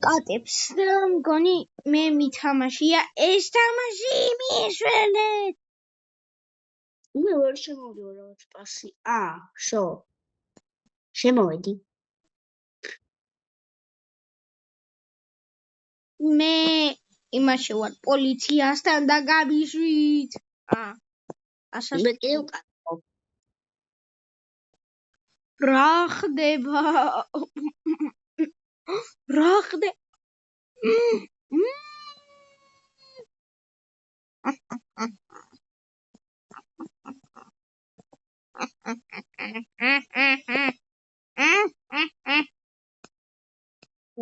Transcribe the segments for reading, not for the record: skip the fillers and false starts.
კატებს და მგონი მე მითამაშია ეს თამაში მიშველეთ. მე ვერ შემოვიდა რაღაც პასი. შო. შემოვედი. მე იმაში ვარ პოლიციასთან და გამიშვით. ასას მე კიდევ კატო. რა ხდება? რა ხდება?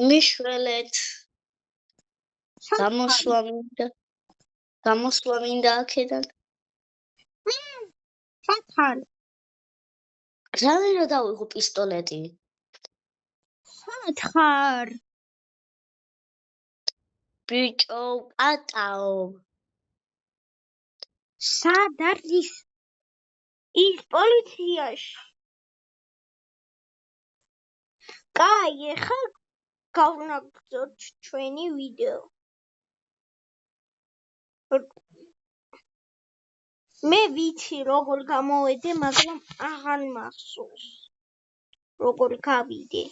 მიშველეთ. გამოსვლა მინდა აქედან. სათხარ. რა დავიღო პისტოლეტი? სათხარ. ბიჭო, კატაო. სად არის ის პოლიციაში? კაი, ეხლა გავნაგრძოთ ჩვენი ვიდეო. მე ვიცი როგორ გამოვედე, მაგრამ აღარ მახსოვს როგორ გავიდე.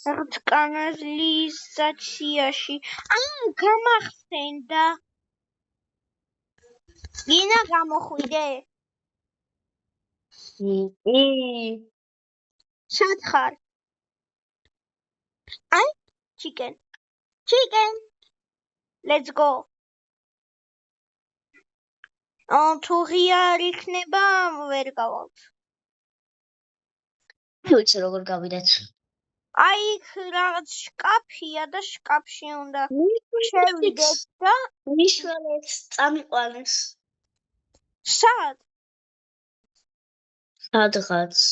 რაღაც კანალიზაციაში. გამახსენდა. გინა გამოხვიდე? სათხარ. chicken. Let's go. თუ ღია არ იქნება, ვერ გავალთ. ვიცი როგორ გავიდეთ. იქ რაღაც შკაფია და შკაფში უნდა შევიდეთ და მიშველეთ, წამიყვანეს. სად? სადღაც.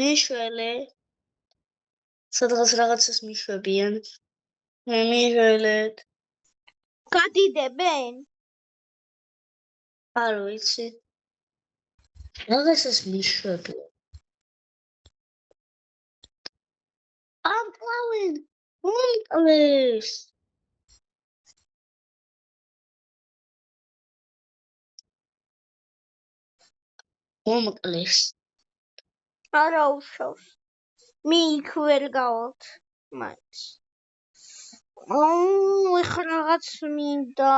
მიშველე. სადღაც რაღაცას მიშვებიან. მე მიშველეთ. გადიდებენ? არ ვიცი. რაღაცას მიშვებიან. ამკლავენ. მომკლეს. მომკლეს. არა უშავს. მე იქ ვერ გავალთ. მაინც. ეხლა რაღაც მინდა.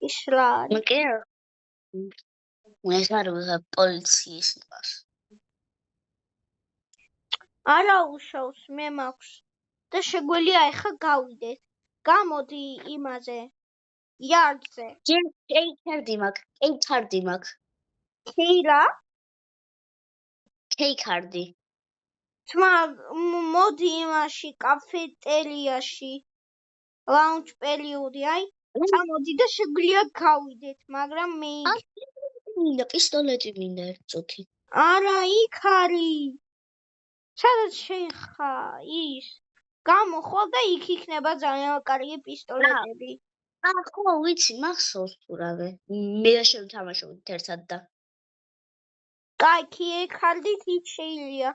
ის რა არის? მე არ ვიღებ პოლიციის იმას. არა უშავს, მე მაქვს. და შეგვიძლია ეხლა გავიდეთ. გამოდი იმაზე. იარდზე. კეიქარდი მაქვს. ქეირა? კეიქარდი. თმა მოდი იმაში კაფეტერიაში. ლაუნჯ პერიოდი, წამოდი და შეგვიძლია გავიდეთ, მაგრამ მე მინდა პისტოლეტი მინდა ერთწუთი. არა, იქ არის. სადაც შეხა ის გამოხვალ და იქ იქნება ძალიან კარგი პისტოლეტები. ხო, ვიცი, მახსოვს ურავე. მე და შევთამაშობთ ერთად და. კაი, ქეიქარდით იქ შეიძლება.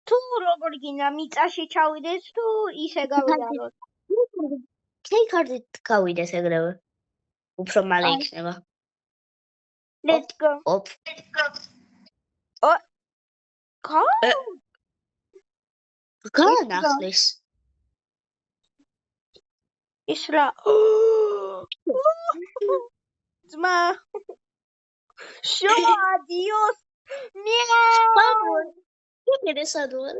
თუ როგორ გინდა მიწაში ჩავიდეთ თუ ისე გავიდაროთ. ქეიქარდით გავიდეთ ეგრევე. უფრო მალე იქნება. Let's go. განახლის. ის რა? ძმა. შო, adios. Miau. მერე სადوار.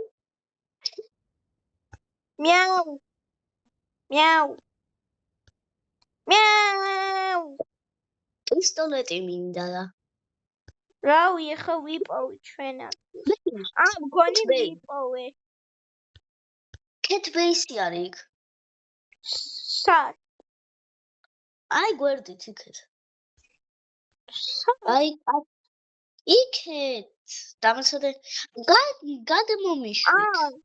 Miau. პისტოლეტი მინდა და. რავი, ეხა ვიპოვე ჩვენად. მგონი ვიპოვე. Cat base არის იქ. სად? გვერდით იქეთ. იქეთ. დამაცადე. გადმომიშვით.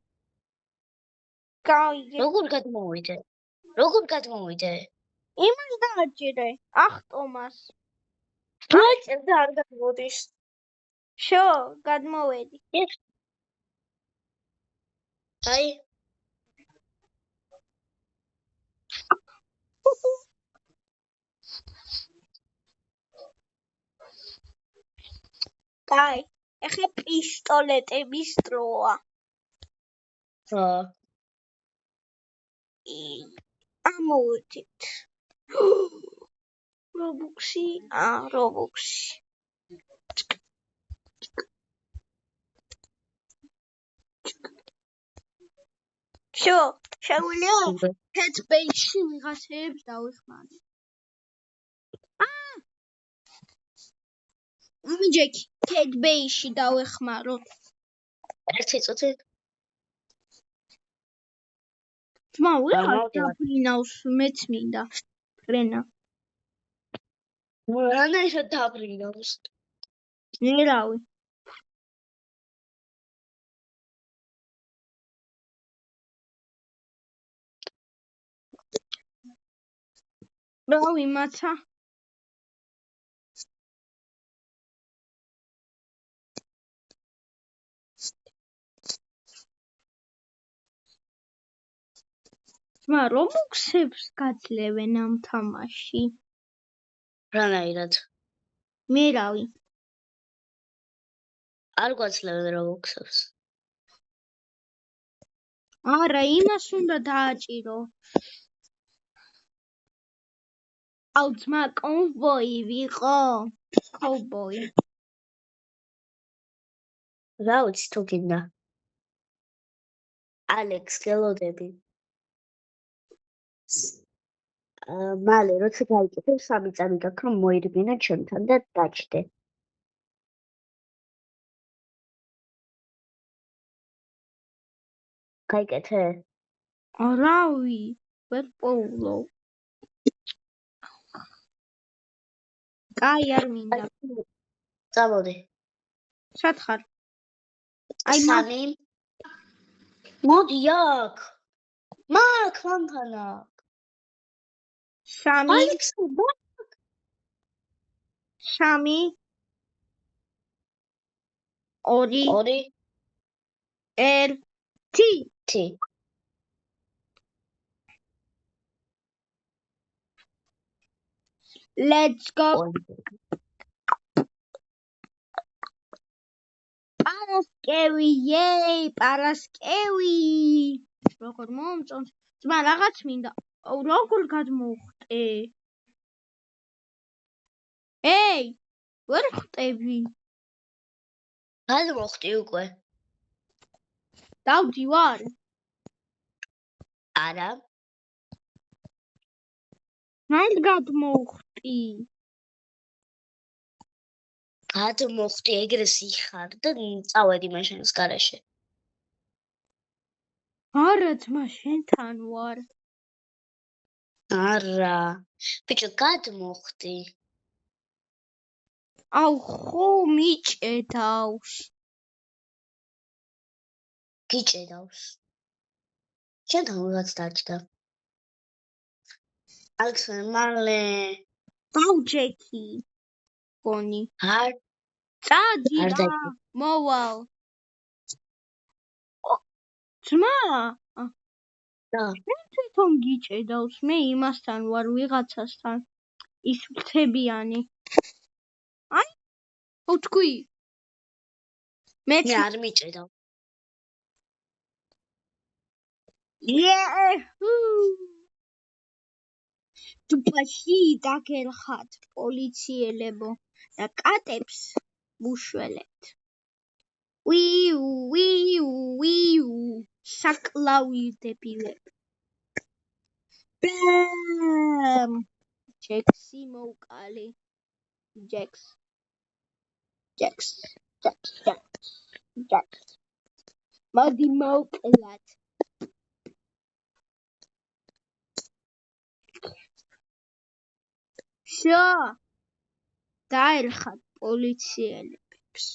გავიგე. როგორ გადმოვიდე? იმას დააჭირე. Ტომას. დააჭირდა არ გადმოდის. შო, გადმოვედი. აი, კაი, ეხლა პისტოლეტების დროა. რა. ამოვედით. რობუქსი, რობუქსი. შო, შეგვიძლია headspace-ში ვიღაცებს დავეხმაროთ. ამიჯექი, headspace-ში დავეხმაროთ. ერთი წუთი. ძმა, ვიღაც დაფრინავს, მეც მინდა. ფრენა. რანაირად დაბრინავს. ნერავი. რავი, მაცა. ძმა, რობუქსებს გაძლევენ ამ თამაში. რანაირად. მე რავი. არ გვაძლევენ რობუქსებს. არა, იმას უნდა დააჭირო. აუ, ძმა, კოვბოი ვიყო. კოვბოი. რა ვიცი თუ გინდა. ალექს გელოდები. მალე როცა გაიკეთებ 3 წამი გაქვს რომ მოირბინა ჩემთან და დაჭდე. გაიკეთე? რავი, ვერ პოულო. კაი, არ მინდა. წამოდი. სათხარ. აი, სამი. მოდი აქ. მაქ მანქანა. სამი. ალექსანდრა. სამი. ორი. ორი. ერთი. თი. Let's go. პარასკევი, იეი, პარასკევი. როგორ მომწონს? ძმა, რაღაც მინდა. როგორ გადმოვხტე? ეი, ვერ ხტები. გადმოხტი უკვე. დავდივარ. არა. მან გადმოვხტი. გადმოხტი ეგრე სიხარ და წავედი მაშინს გარეშე. არა, ძმა, შენთან ვარ. არა. ბიჭო, გადმოხტი. აუ, ხო მიჭედავს. გიჭედავს. შენთან ვიღაც დაჭდა. ალექსანდრა, მალე. დავჯექი. გონი. არ წადი არ რა, დაჭდა. მოვალ. ძმა, რა? მე თვითონ გიჭედავს, მე იმასთან ვარ ვიღაცასთან. ის მთებიანი. აი, თქვი. მე არ მიჭედავ. დუპაში დაგელხათ პოლიციელებო და კატებს მუშველებთ. ვიუ, საკლავიდებილებ. ბამ! ჯექსი მოვკალი. ჯექს. მოდი მოვკლათ. შო, დაელხათ პოლიციელებებს.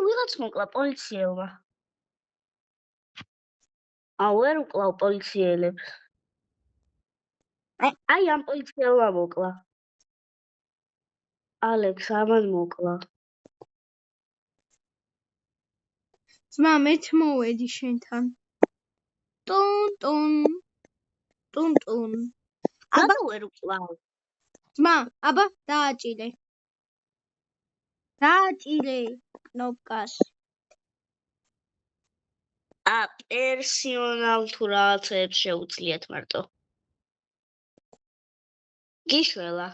ვიღაც მოკლა პოლიციელმა. ვერ უკლავ პოლიციელებს. აი, ამ პოლიციელმა მოკლა. ალექს ამან მოკლა. ძმა, მეც მოვედი შენთან. ტუნ. აბა ვერ უკლავ. ძმა, აბა დააჭირე. დააჭირე კნოპკას. პერსონალ თუ რაღაცებს შეუძლიათ მარტო. გიშველა.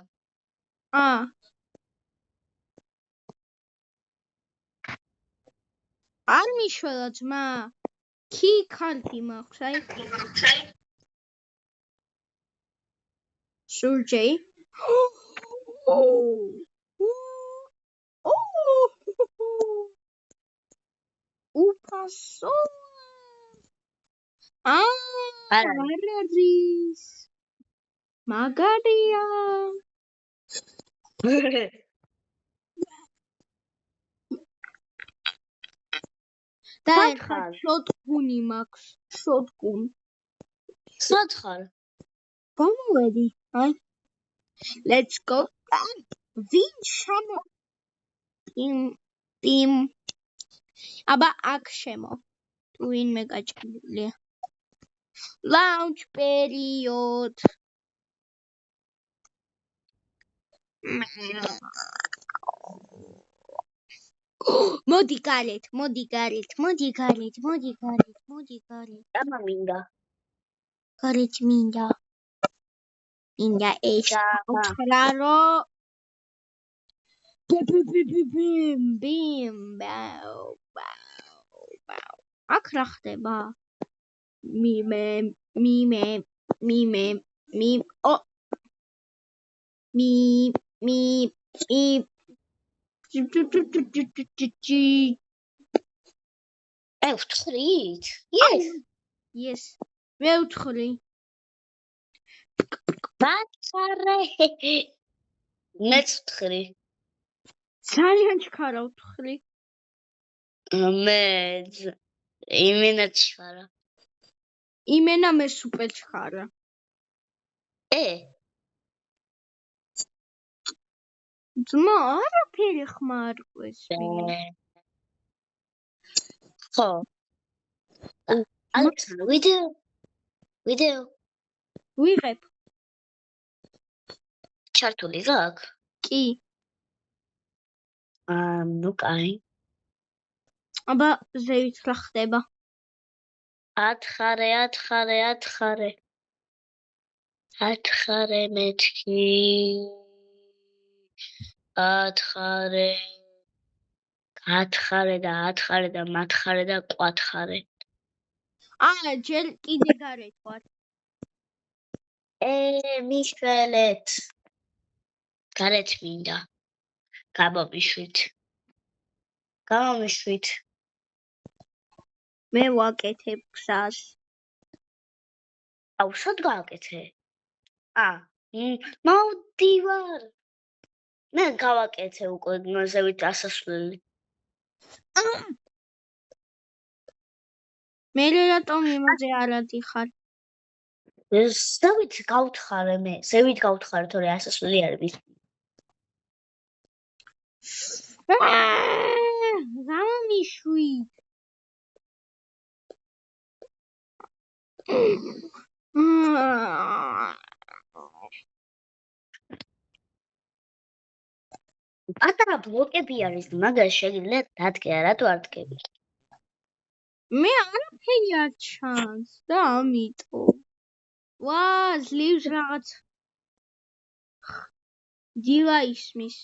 არ მიშველა ძმა. კი ქალთი მაქვს, აი. სურჯეი. უფასო. არ არის. მაგარია. და ეხლა შოტგუნი მაქვს. შოტგუნ. სად ხარ? გამოვედი. აი. Let's go. ვინ შემო? პიმ. აბა აქ შემო. ვინმე გაჭირულია. Launch period. მოდი გარეთ. ამა მინდა. გარეთ მინდა. მინდა ეს ხარო. ბიმ. აქ რა ხდება? მიმე. ვთხრით? Yes. მე ვთხრი. ბატარე. მეც ვთხრი. ძალიან ჩქარა ვთხრი. მეც. იმენა ჩქარა. იმენა მე სუპერ ჩქარა. ძმა, არაფერი ხმარყვეს. ხო. ალექს ვიდეო. ვიღებ. ჩართული გაქვს? კი. ნუ კაი. აბა ზევით რა ხდება? ათხარე. ათხარე მეთქი. ათხარე. გათხარე და ათხარე და მათხარე და ყვათხარე. ჯერ კიდე გარეთ ვარ. მიშველეთ. გარეთ მინდა. გამომიშვით. მე ვაკეთებ გზას. აუშოთ გავაკეთე. მოვდივარ. მე გავაკეთე უკვე ზევით ასასვლელი. მე რატომ იმაზე არ ადიხარ? ზევით გავთხარე, თორე ასასვლელი არ ვიცი. გამომიშვით. პატარა ბლოკები არის, მაგრამ შეგიძლია დადგე, რატო არ დგები? მე არაფერი არ ჩანს და ამიტომ. ძლივს რაღაც დილა ისმის.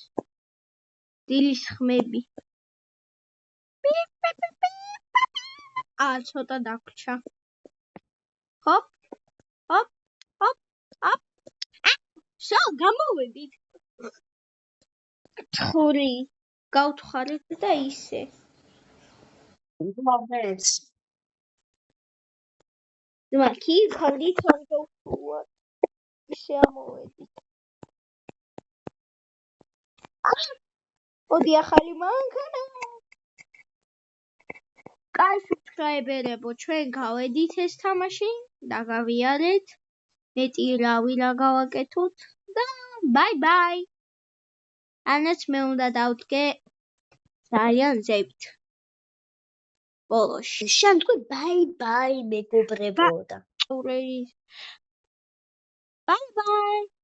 დილის ხმები. ცოტა დაგვრჩა. ჰოპ. გამოვედით. თხური. გავთხარეთ და ისე. ძმა, კი ხალით არ გავხურვათ. ისე ამოვედით. ოდი ახალი მანქანა. კაი სუბსკრაიბერებო, ჩვენ გავედით ეს თამაში და გავიარეთ. მეტი რავი რა გავაკეთოთ და ბაი. ანაც მე უნდა დავდგე ძალიან ზევით. ბოლოში. შემდგომ ბაი მეგობრებო და Baby. Bye bye.